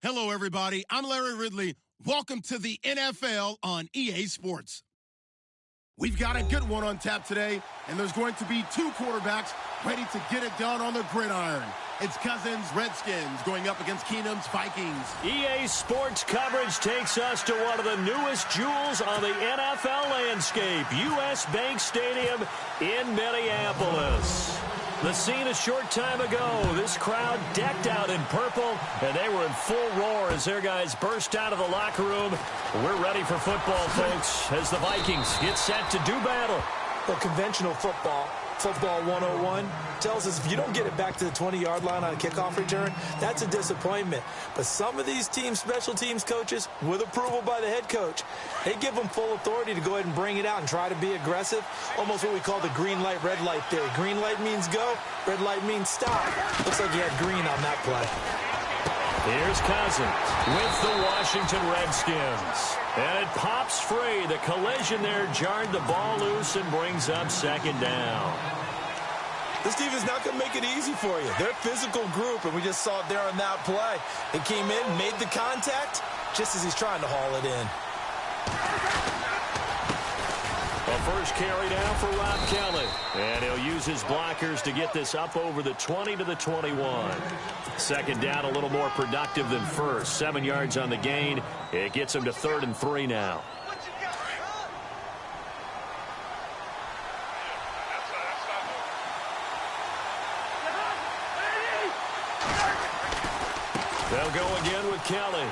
Hello, everybody. I'm Larry Ridley. Welcome to the NFL on EA Sports. We've got a good one on tap today, and there's going to be two quarterbacks ready to get it done on the gridiron. It's Cousins' Redskins going up against Keenum's Vikings. EA Sports coverage takes us to one of the newest jewels on the NFL landscape, US Bank Stadium in Minneapolis. The scene a short time ago, this crowd decked out in purple, and they were in full roar as their guys burst out of the locker room. We're ready for football, folks, as the Vikings get set to do battle. Well, conventional football 101, tells us if you don't get it back to the 20-yard line on a kickoff return, that's a disappointment. But some of these teams, special teams coaches, with approval by the head coach, they give them full authority to go ahead and bring it out and try to be aggressive. Almost what we call the green light, red light theory. Green light means go, red light means stop. Looks like he had green on that play. Here's Cousins with the Washington Redskins. And it pops free. The collision there jarred the ball loose and brings up second down. This team is not going to make it easy for you. They're a physical group, and we just saw it there on that play. They came in, made the contact, just as he's trying to haul it in. A first carry down for Rob Kelly. And he'll use his blockers to get this up over the 20 to the 21. Second down a little more productive than first. 7 yards on the gain. It gets him to 3rd and 3 now. They'll go again with Kelly.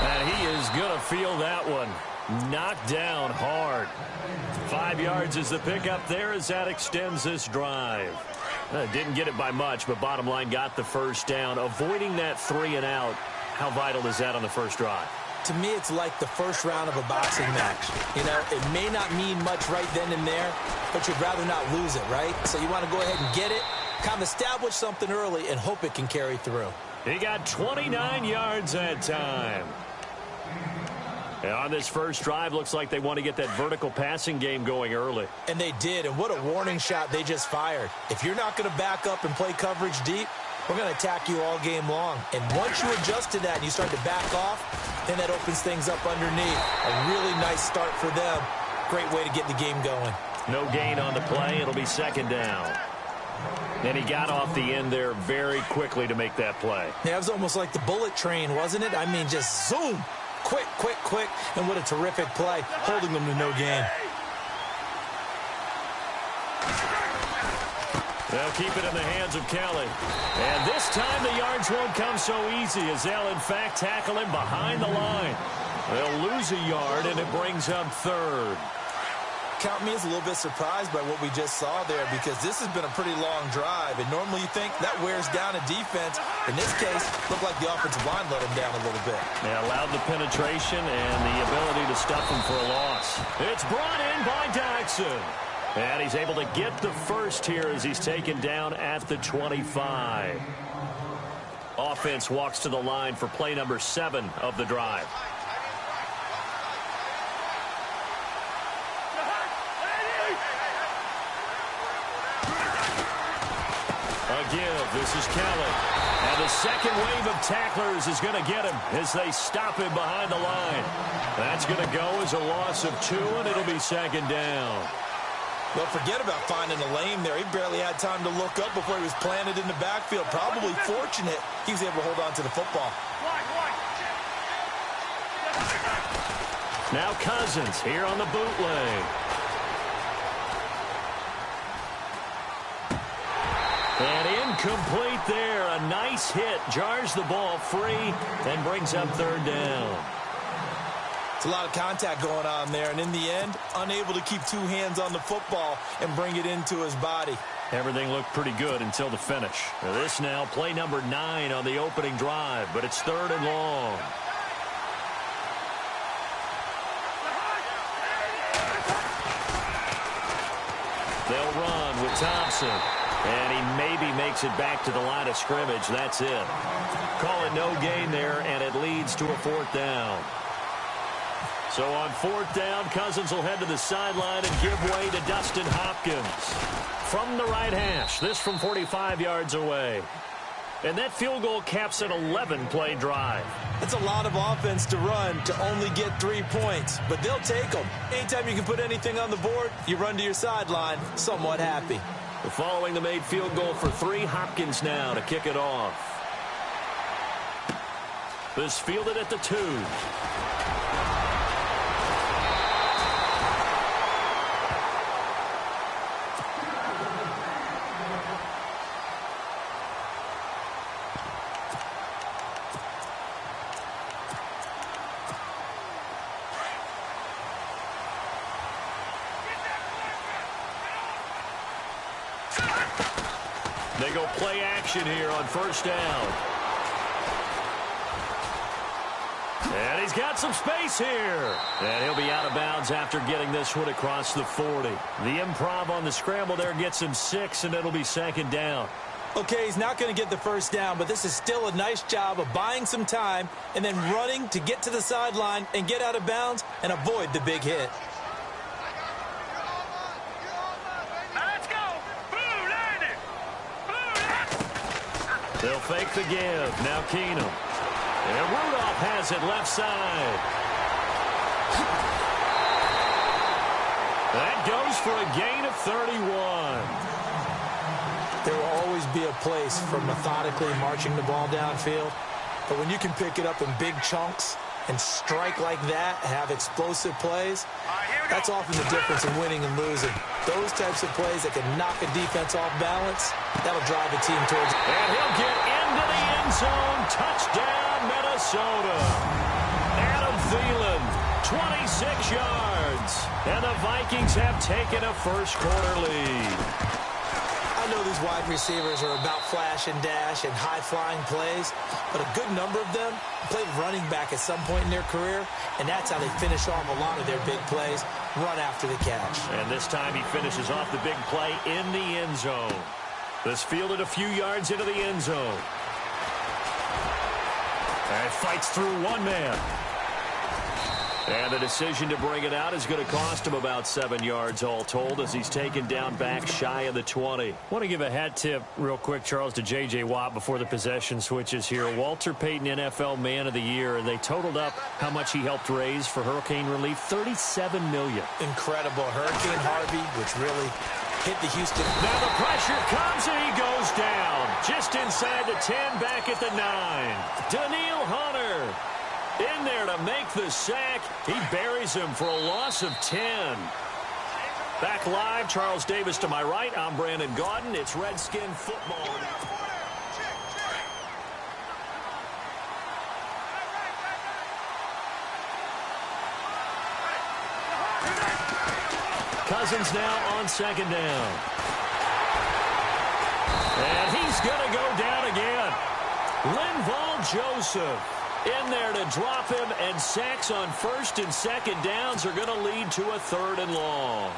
And he is going to feel that one. Knocked down hard. 5 yards is the pickup there as that extends this drive. Didn't get it by much, but bottom line got the first down. Avoiding that 3 and out, how vital is that on the first drive? To me, it's like the first round of a boxing match. You know, it may not mean much right then and there, but you'd rather not lose it, right? So you want to go ahead and get it, kind of establish something early, and hope it can carry through. He got 29 yards that time. And on this first drive, looks like they want to get that vertical passing game going early. And they did, and what a warning shot they just fired. If you're not going to back up and play coverage deep, we're going to attack you all game long. And once you adjust to that and you start to back off, then that opens things up underneath. A really nice start for them. Great way to get the game going. No gain on the play. It'll be second down. And he got off the end there very quickly to make that play. Yeah, it was almost like the bullet train, wasn't it? I mean, just zoom. Quick, quick, quick. And what a terrific play, holding them to no gain. They'll keep it in the hands of Kelly. And this time the yards won't come so easy as they'll, in fact, tackle him behind the line. They'll lose a yard, and it brings up 3rd. Count me as a little bit surprised by what we just saw there, because this has been a pretty long drive, and normally you think that wears down a defense. In this case, looked like the offensive line let him down a little bit. They allowed the penetration and the ability to stuff him for a loss. It's brought in by Dodson. And he's able to get the first here as he's taken down at the 25. Offense walks to the line for play number 7 of the drive. This is Kelly. And the second wave of tacklers is going to get him as they stop him behind the line. That's going to go as a loss of 2, and it'll be second down. Well, forget about finding a lane there. He barely had time to look up before he was planted in the backfield. Probably fortunate he was able to hold on to the football. Now Cousins here on the bootleg. And incomplete there. A nice hit. Jars the ball free and brings up 3rd down. It's a lot of contact going on there. And in the end, unable to keep 2 hands on the football and bring it into his body. Everything looked pretty good until the finish. This now play number 9 on the opening drive, but it's 3rd and long. They'll run with Thompson. And he maybe makes it back to the line of scrimmage. That's it. Call it no gain there, and it leads to a 4th down. So on 4th down, Cousins will head to the sideline and give way to Dustin Hopkins. From the right hash, this from 45 yards away. And that field goal caps an 11-play drive. That's a lot of offense to run to only get 3 points, but they'll take them. Anytime you can put anything on the board, you run to your sideline somewhat happy. Following the made field goal for 3, Hopkins now to kick it off. This fielded at the 2. They go play action here on first down. And he's got some space here. And he'll be out of bounds after getting this one across the 40. The improv on the scramble there gets him 6, and it'll be second down. Okay, he's not going to get the first down, but this is still a nice job of buying some time and then running to get to the sideline and get out of bounds and avoid the big hit. They'll fake the give. Now Keenum. And Rudolph has it left side. That goes for a gain of 31. There will always be a place for methodically marching the ball downfield. But when you can pick it up in big chunks and strike like that, have explosive plays, that's often the difference in winning and losing. Those types of plays that can knock a defense off balance, that'll drive a team towards. And he'll get into the end zone. Touchdown, Minnesota. Adam Thielen, 26 yards. And the Vikings have taken a first-quarter lead. I know these wide receivers are about flash and dash and high-flying plays, but a good number of them played running back at some point in their career, and that's how they finish off a lot of their big plays, run after the catch. And this time he finishes off the big play in the end zone. This fielded a few yards into the end zone. And fights through one man. And the decision to bring it out is going to cost him about 7 yards all told as he's taken down back shy of the 20. I want to give a hat tip real quick, Charles, to J.J. Watt before the possession switches here. Walter Payton, NFL Man of the Year, and they totaled up how much he helped raise for hurricane relief, $37 million. Incredible. Hurricane Harvey, which really hit the Houston. Now the pressure comes and he goes down. Just inside the 10, back at the 9. Daniil Hunter in there to make the sack. He buries him for a loss of 10. Back live, Charles Davis to my right. I'm Brandon Gaudin. It's Redskin football. Cousins now on second down. And he's going to go down again. Linval Joseph in there to drop him, and sacks on first and second downs are going to lead to a 3rd and long.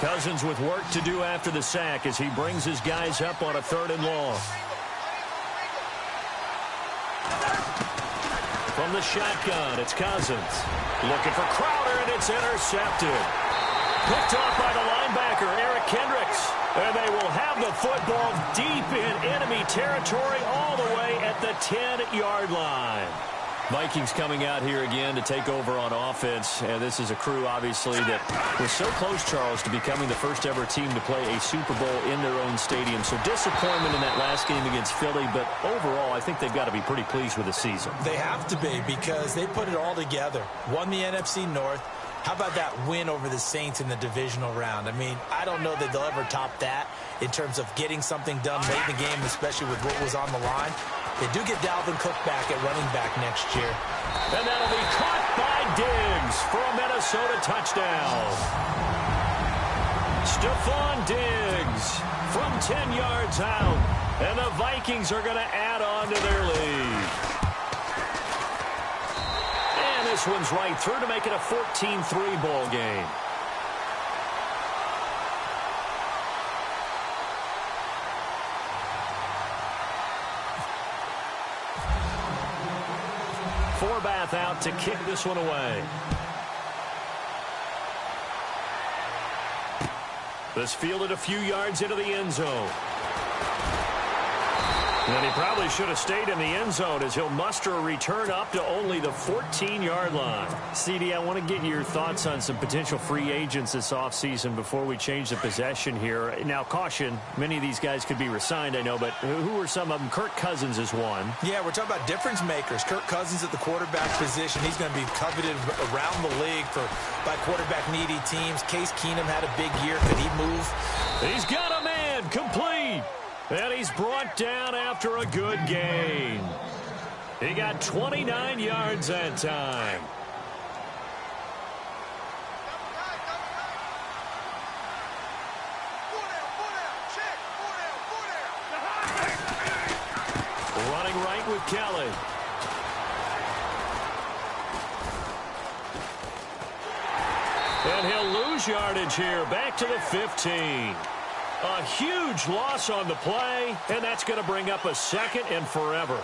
Cousins with work to do after the sack as he brings his guys up on a 3rd and long. From the shotgun, it's Cousins. Looking for Crowder, and it's intercepted. Picked off by the linebacker, Eric Kendricks. And they will have the football deep in enemy territory all the way at the 10-yard line. Vikings coming out here again to take over on offense. And this is a crew, obviously, that was so close, Charles, to becoming the first-ever team to play a Super Bowl in their own stadium. So disappointment in that last game against Philly. But overall, I think they've got to be pretty pleased with the season. They have to be because they put it all together. Won the NFC North. How about that win over the Saints in the divisional round? I mean, I don't know that they'll ever top that in terms of getting something done late in the game, especially with what was on the line. They do get Dalvin Cook back at running back next year. And that'll be caught by Diggs for a Minnesota touchdown. Stephon Diggs from 10 yards out. And the Vikings are going to add on to their lead. This one's right through to make it a 14-3 ball game. Forbath out to kick this one away. This fielded a few yards into the end zone. And he probably should have stayed in the end zone as he'll muster a return up to only the 14-yard line. CD, I want to get your thoughts on some potential free agents this offseason before we change the possession here. Now, caution, many of these guys could be re-signed, I know, but who are some of them? Kirk Cousins is one. Yeah, we're talking about difference makers. Kirk Cousins at the quarterback position. He's going to be coveted around the league by quarterback-needy teams. Case Keenum had a big year. Could he move? He's got a man complete. And he's brought down after a good gain. He got 29 yards that time. Running right with Kelly. And he'll lose yardage here. Back to the 15. A huge loss on the play, and that's going to bring up a second and forever.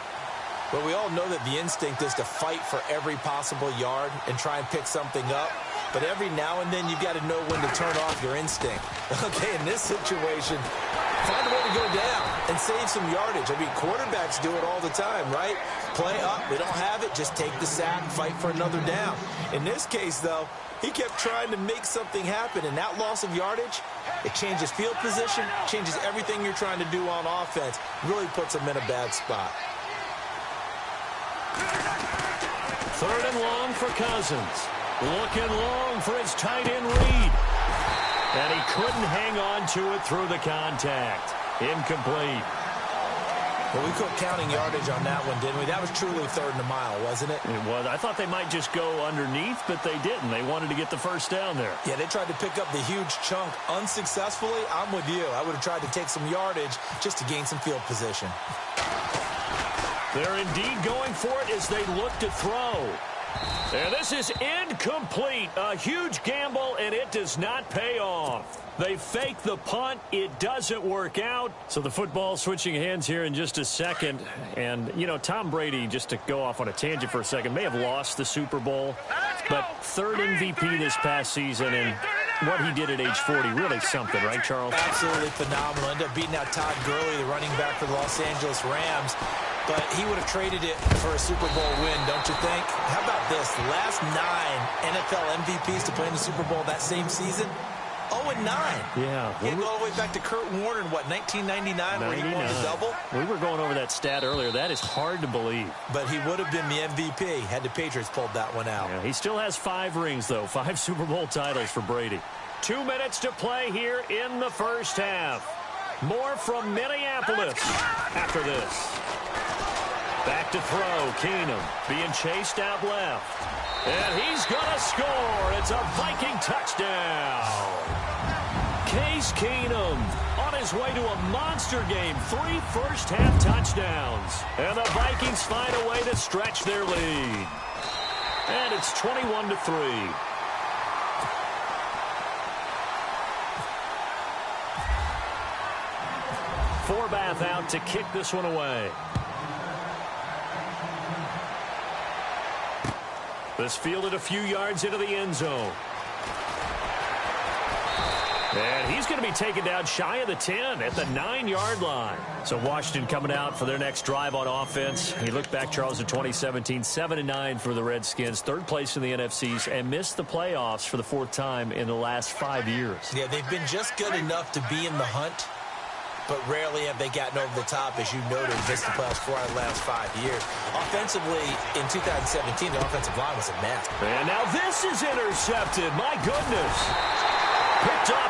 But we all know that the instinct is to fight for every possible yard and try and pick something up. But every now and then, you've got to know when to turn off your instinct. Okay, in this situation, find a way to go down and save some yardage. I mean, quarterbacks do it all the time, right? Play up, we don't have it, just take the sack, fight for another down. In this case, though, he kept trying to make something happen, and that loss of yardage, it changes field position, changes everything you're trying to do on offense, really puts him in a bad spot. Third and long for Cousins. Looking long for his tight end Reed. And he couldn't hang on to it through the contact. Incomplete. Well, we quit counting yardage on that one, didn't we? That was truly third and a mile, wasn't it? It was. I thought they might just go underneath, but they didn't. They wanted to get the first down there. Yeah, they tried to pick up the huge chunk unsuccessfully. I'm with you. I would have tried to take some yardage just to gain some field position. They're indeed going for it as they look to throw. And this is incomplete. A huge gamble, and it does not pay off. They fake the punt. It doesn't work out. So the football switching hands here in just a second. And, you know, Tom Brady, just to go off on a tangent for a second, may have lost the Super Bowl. But third MVP this past season, and what he did at age 40, really something, right, Charles? Absolutely phenomenal. Ended up beating out Todd Gurley, the running back for the Los Angeles Rams. But he would have traded it for a Super Bowl win, don't you think? How about this? The last 9 NFL MVPs to play in the Super Bowl that same season, 0-9. Yeah. He go all the way back to Kurt Warner in, what, 1999, where he won the double? We were going over that stat earlier. That is hard to believe. But he would have been the MVP had the Patriots pulled that one out. Yeah, he still has 5 rings, though. 5 Super Bowl titles for Brady. 2 minutes to play here in the first half. More from Minneapolis after this. Back to throw. Keenum being chased out left. And he's going to score. It's a Viking touchdown. Case Keenum on his way to a monster game. 3 first-half touchdowns. And the Vikings find a way to stretch their lead. And it's 21-3. Forbath out to kick this one away. This fielded a few yards into the end zone. And he's going to be taken down shy of the 10 at the 9-yard line. So Washington coming out for their next drive on offense. You look back, Charles, in 2017, 7-9 for the Redskins, 3rd place in the NFCs, and missed the playoffs for the 4th time in the last 5 years. Yeah, they've been just good enough to be in the hunt, but rarely have they gotten over the top, as you noted, missed the playoffs 4 out of the last 5 years. Offensively, in 2017, the offensive line was a mess. And now this is intercepted. My goodness. Picked up